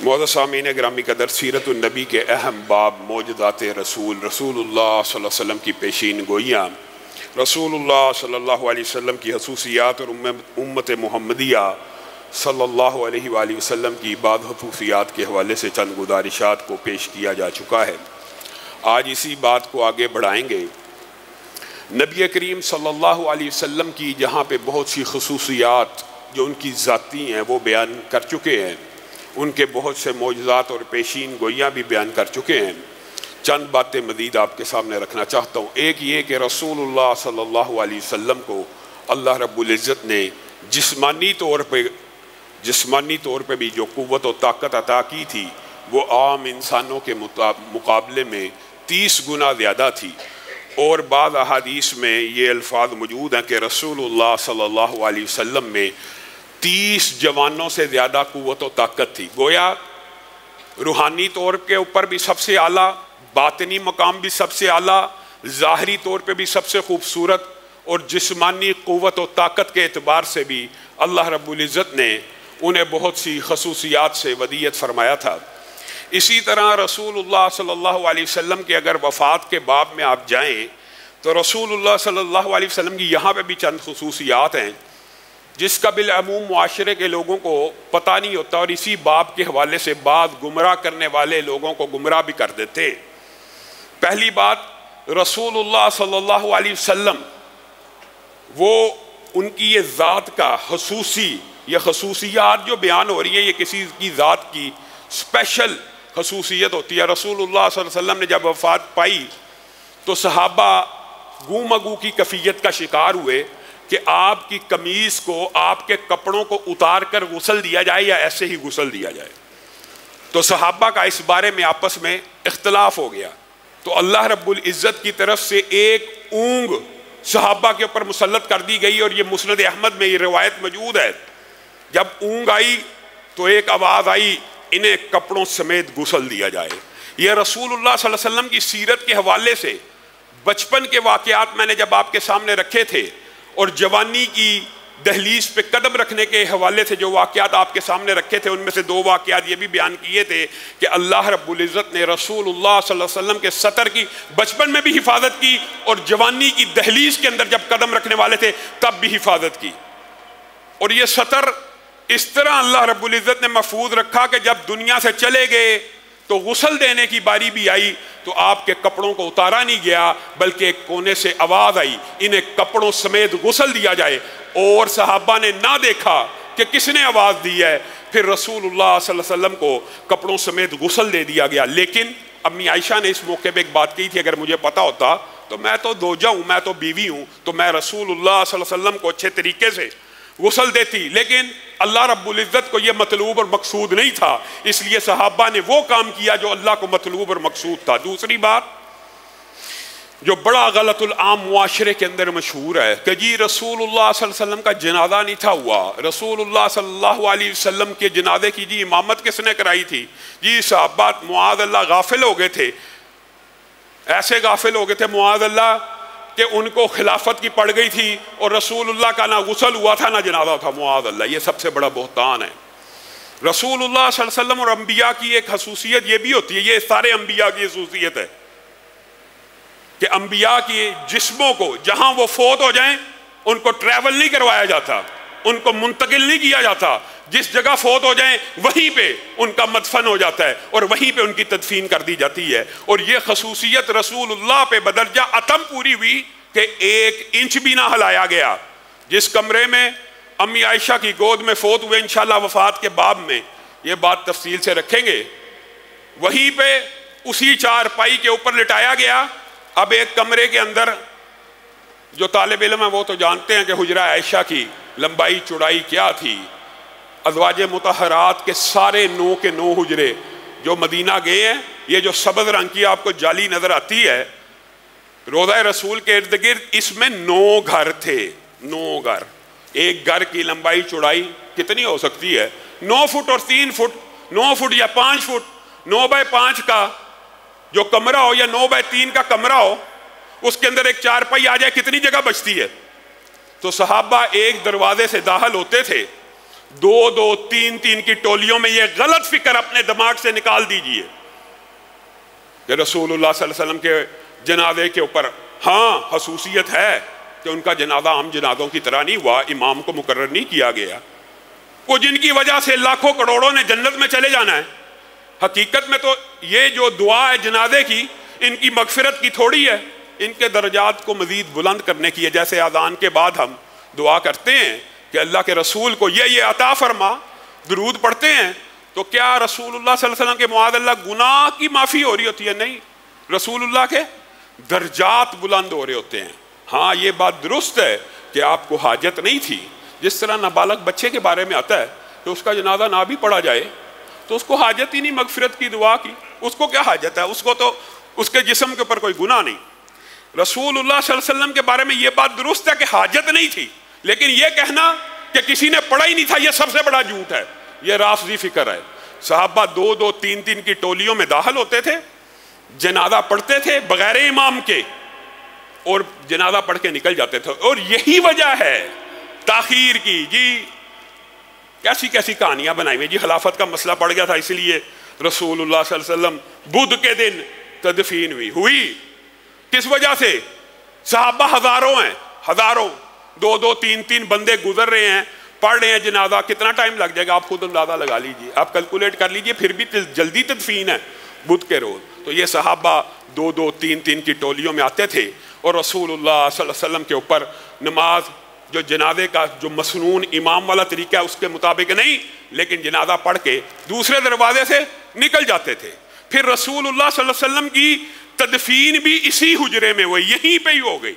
معزز سامعین گرامی قدر، سیرت النبی کے اہم باب معجزات رسول اللہ صلی اللہ علیہ وسلم کی پیشین گوئیاں، رسول اللہ صلی اللہ علیہ وسلم کی خصوصیات اور امت محمدیہ صلی اللہ علیہ وآلہ وسلم کی بعض خصوصیات کے حوالے سے چند گزارشات کو پیش کیا جا چکا ہے۔ آج اسی بات کو آگے بڑھائیں گے۔ نبی کریم صلی اللہ علیہ وسلم کی جہاں پہ بہت سی خصوصیات جو ان کی ذاتی ہیں وہ بیان کر چکے ہیں، ان کے بہت سے معجزات اور پیشین گوئیاں بھی بیان کر چکے ہیں، چند باتیں مزید آپ کے سامنے رکھنا چاہتا ہوں۔ ایک یہ کہ رسول اللہ صلی اللہ علیہ وسلم کو اللہ رب العزت نے جسمانی طور پہ بھی جو قوت و طاقت عطا کی تھی وہ عام انسانوں کے مقابلے میں 30 گنا زیادہ تھی، اور بعض احادیث میں یہ الفاظ موجود ہیں کہ رسول اللہ صلی اللہ علیہ وسلم میں 30 جوانوں سے زیادہ قوت و طاقت تھی۔ گویا روحانی طور کے اوپر بھی سب سے اعلیٰ، باطنی مقام بھی سب سے اعلیٰ، ظاہری طور پہ بھی سب سے خوبصورت، اور جسمانی قوت و طاقت کے اعتبار سے بھی اللہ رب العزت نے انہیں بہت سی خصوصیات سے ودیعت فرمایا تھا۔ اسی طرح رسول اللہ صلی اللہ علیہ وسلم کے اگر وفات کے باب میں آپ جائیں تو رسول اللہ صلی اللہ علیہ وسلم کی یہاں پہ بھی چند خصوصیات ہیں جس کا بالعموم معاشرے کے لوگوں کو پتہ نہیں ہوتا، اور اسی باب کے حوالے سے بعض گمراہ کرنے والے لوگوں کو گمراہ بھی کر دیتے۔ پہلی بات، رسول اللہ صلی اللہ علیہ وسلم وہ ان کی یہ ذات کا یہ خصوصیات جو بیان ہو رہی ہیں یہ کسی کی ذات کی اسپیشل خصوصیت ہوتی ہے۔ رسول اللہ صلی اللہ علیہ وسلم نے جب وفات پائی تو صحابہ گو کی کیفیت کا شکار ہوئے کہ آپ کی قمیص کو، آپ کے کپڑوں کو اتار کر غسل دیا جائے یا ایسے ہی غسل دیا جائے۔ تو صحابہ کا اس بارے میں آپس میں اختلاف ہو گیا، تو اللہ رب العزت کی طرف سے ایک اونگ صحابہ کے اوپر مسلط کر دی گئی، اور یہ مسند احمد میں یہ روایت موجود ہے۔ جب اونگ آئی تو ایک آواز آئی، انہیں کپڑوں سمیت غسل دیا جائے۔ یہ رسول اللہ صلی اللہ علیہ وسلم کی سیرت کے حوالے سے بچپن کے واقعات میں نے جب آپ کے سامنے رکھے تھے، اور جوانی کی دہلیز پہ قدم رکھنے کے حوالے سے جو واقعات آپ کے سامنے رکھے تھے، ان میں سے 2 واقعات یہ بھی بیان کیے تھے کہ اللہ رب العزت نے رسول اللہ صلی اللہ علیہ وسلم کے سطر کی بچپن میں بھی حفاظت کی، اور جوانی کی دہلیز کے اندر جب قدم رکھنے والے تھے تب بھی حفاظت کی۔ اور یہ سطر اس طرح اللہ رب العزت نے محفوظ رکھا کہ جب دنیا سے چلے گئے تو غسل دینے کی باری بھی آئی تو آپ کے کپڑوں کو اتارا نہیں گیا، بلکہ ایک کونے سے آواز آئی، انہیں کپڑوں سمیت غسل دیا جائے، اور صحابہ نے نہ دیکھا کہ کس نے آواز دی ہے، پھر رسول اللہ صلی اللہ علیہ وسلم کو کپڑوں سمیت غسل دے دیا گیا۔ لیکن امی عائشہ نے اس موقع پہ ایک بات کہی تھی، اگر مجھے پتا ہوتا تو میں تو زوجہ ہوں، میں تو بیوی ہوں، تو میں رسول اللہ صلی اللہ علیہ وسلم کو اچھے طریقے سے غسل دیتی، لیکن اللہ رب العزت کو یہ مطلوب اور مقصود نہیں تھا، اس لیے صحابہ نے وہ کام کیا جو اللہ کو مطلوب اور مقصود تھا۔ دوسری بات جو بڑا غلط العام معاشرے کے اندر مشہور ہے کہ جی رسول اللہ صلی اللہ علیہ وسلم کا جنازہ نہیں تھا ہوا، رسول اللہ صلی اللہ علیہ وسلم کے جنازے کی جی امامت کس نے کرائی تھی، جی صحابہ معاذ اللہ غافل ہو گئے تھے، ایسے غافل ہو گئے تھے معاذ اللہ کہ ان کو خلافت کی پڑ گئی تھی، اور رسول اللہ کا نہ غسل ہوا تھا نہ جنازہ تھا، معاذ اللہ۔ یہ سب سے بڑا بہتان ہے۔ رسول اللہ صلی اللہ علیہ وسلم اور انبیاء کی ایک خصوصیت یہ بھی ہوتی ہے، یہ سارے انبیاء کی خصوصیت ہے کہ انبیاء کی جسموں کو جہاں وہ فوت ہو جائیں ان کو ٹریول نہیں کروایا جاتا، ان کو منتقل نہیں کیا جاتا، جس جگہ فوت ہو جائیں وہیں پہ ان کا مدفن ہو جاتا ہے اور وہیں پہ ان کی تدفین کر دی جاتی ہے۔ اور یہ خصوصیت رسول اللہ پہ بدرجہ اتم پوری ہوئی کہ 1 انچ بھی نہ ہلایا گیا۔ جس کمرے میں امی عائشہ کی گود میں فوت ہوئے، انشاءاللہ وفات کے باب میں یہ بات تفصیل سے رکھیں گے، وہیں پہ اسی چارپائی کے اوپر لٹایا گیا۔ اب ایک کمرے کے اندر جو طالب علم ہیں وہ تو جانتے ہیں کہ حجرہ عائشہ کی لمبائی چوڑائی کیا تھی۔ ازواج مطہرات کے سارے 9 کے 9 حجرے جو مدینہ گئے ہیں، یہ جو سبز رنگ کی آپ کو جالی نظر آتی ہے روضہ رسول کے ارد گرد، اس میں 9 گھر تھے، 9 گھر۔ ایک گھر کی لمبائی چوڑائی کتنی ہو سکتی ہے؟ 9 فٹ اور 3 فٹ، 9 فٹ یا 5 فٹ، 9 بائی 5 کا جو کمرہ ہو یا 9 بائی 3 کا کمرہ ہو، اس کے اندر ایک چارپائی آ جائے، کتنی جگہ بچتی ہے؟ تو صحابہ ایک دروازے سے داخل ہوتے تھے دو دو تین تین کی ٹولیوں میں یہ غلط فکر اپنے دماغ سے نکال دیجئے کہ رسول اللہ صلی اللہ علیہ وسلم کے جنازے کے اوپر ہاں خصوصیت ہے کہ ان کا جنازہ عام جنازوں کی طرح نہیں ہوا، امام کو مقرر نہیں کیا گیا، وہ جن کی وجہ سے لاکھوں کروڑوں نے جنت میں چلے جانا ہے۔ حقیقت میں تو یہ جو دعا ہے جنازے کی، ان کی مغفرت کی تھوڑی ہے، ان کے درجات کو مزید بلند کرنے کی ہے۔ جیسے اذان کے بعد ہم دعا کرتے ہیں کہ اللہ کے رسول کو یہ عطا فرما، درود پڑھتے ہیں، تو کیا رسول اللہ صلی اللہ علیہ وسلم کے معاذ اللہ گناہ کی معافی ہو رہی ہوتی ہے؟ نہیں، رسول اللہ کے درجات بلند ہو رہے ہوتے ہیں۔ ہاں یہ بات درست ہے کہ آپ کو حاجت نہیں تھی، جس طرح نابالغ بچے کے بارے میں آتا ہے کہ اس کا جنازہ نہ بھی پڑھا جائے تو اس کو حاجت ہی نہیں مغفرت کی دعا کی، اس کو کیا حاجت ہے، اس کو تو اس کے جسم کے اوپر کوئی گناہ نہیں۔ رسول اللہ صلی اللہ علیہ وسلم کے بارے میں یہ بات درست ہے کہ حاجت نہیں تھی، لیکن یہ کہنا کہ کسی نے پڑھا ہی نہیں تھا یہ سب سے بڑا جھوٹ ہے، یہ رافضی فکر ہے۔ صحابہ دو دو تین تین کی ٹولیوں میں داخل ہوتے تھے، جنازہ پڑھتے تھے بغیر امام کے، اور جنازہ پڑھ کے نکل جاتے تھے۔ اور یہی وجہ ہے تاخیر کی۔ جی کیسی کیسی کہانیاں بنائی ہوئی، جی خلافت کا مسئلہ پڑ گیا تھا اس لیے رسول اللہ صلی اللہ علیہ وسلم بدھ کے دن تدفین ہوئی۔ کس وجہ سے؟ صحابہ ہزاروں ہیں، ہزاروں، دو دو تین تین بندے گزر رہے ہیں، پڑھ رہے ہیں جنازہ، کتنا ٹائم لگ جائے گا آپ خود اندازہ لگا لیجئے، آپ کیلکولیٹ کر لیجئے، پھر بھی جلدی تدفین ہے بدھ کے روز۔ تو یہ صحابہ دو دو تین تین کی ٹولیوں میں آتے تھے، اور رسول اللہ صلی اللہ علیہ وسلم کے اوپر نماز جو جنازے کا جو مسنون امام والا طریقہ ہے اس کے مطابق نہیں، لیکن جنازہ پڑھ کے دوسرے دروازے سے نکل جاتے تھے۔ پھر رسول اللہ صلی اللہ علیہ وسلم کی تدفین بھی اسی حجرے میں ہوئی، یہیں پہ ہی ہو گئی۔